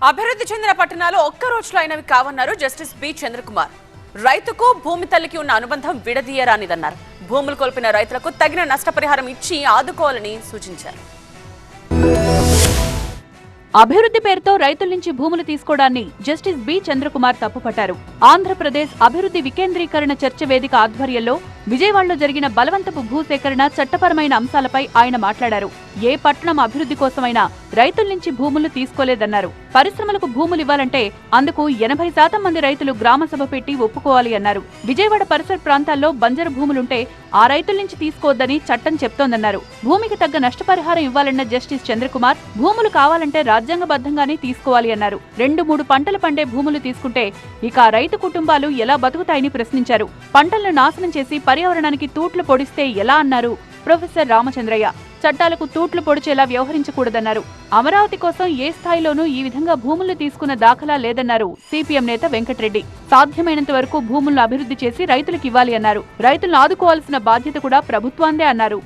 అభివృద్ధి చెందిన పట్టణాలు ఒక్క రోజులో అయినవి కావన్నారు జస్టిస్ బి చంద్రకుమార్. రైతుకు భూమి తల్లికి ఉన్న అనుబంధం విడదీయరానిదన్నారు. భూములు కోల్పోయిన రైతులకు తగిన నష్టపరిహారం ఇచ్చి ఆదుకోవాలని సూచించారు. అభివృద్ధి పేరుతో రైతుల నుంచి భూములు తీసుకోవడాన్ని జస్టిస్ బి చంద్రకుమార్ తప్పుపట్టారు. ఆంధ్రప్రదేశ్ అభివృద్ధి వికేంద్రీకరణ చర్చ వేదిక ఆధ్వర్యంలో విజయవాడలో జరిగిన బలవంతపు భూసేకరణ చట్టపరమైన అంశాలపై ఆయన మాట్లాడారు. ఏ పట్టణం అభివృద్ధి కోసమైనా రైతుల నుంచి భూములు తీసుకోలేదన్నారు. పరిశ్రమలకు భూములు ఇవ్వాలంటే అందుకు 80% మంది రైతులు గ్రామసభ పెట్టి ఒప్పుకోవాలి అన్నారు. విజయవాడ పరిసర ప్రాంతాల్లో బంజరు భూములుంటే ఆ రైతుల నుంచి తీసుకోవద్దని చట్టం చెప్తోందన్నారు. భూమికి తగ్గ నష్టపరిహారం ఇవ్వాలన్న జస్టిస్ చంద్రకుమార్ భూములు కావాలంటే రాజ్యాంగబద్ధంగానే తీసుకోవాలి అన్నారు. 2-3 పంటలు పండే భూములు తీసుకుంటే ఇక ఆ రైతు కుటుంబాలు ఎలా బతుకుతాయని ప్రశ్నించారు. పంటలను నాశనం చేసి పర్యావరణానికి తూట్లు పొడిస్తే ఎలా అన్నారు ప్రొఫెసర్ రామచంద్రయ్య. చట్టాలకు తూట్లు పొడిచేలా వ్యవహరించకూడదన్నారు. అమరావతి కోసం ఏ స్థాయిలోనూ ఈ విధంగా భూములు తీసుకున్న దాఖలా లేదన్నారు సిపిఎం నేత వెంకటరెడ్డి. సాధ్యమైనంత వరకు భూములను అభివృద్ధి చేసి రైతులకు ఇవ్వాలి అన్నారు. రైతులను ఆదుకోవాల్సిన బాధ్యత కూడా ప్రభుత్వాందే అన్నారు.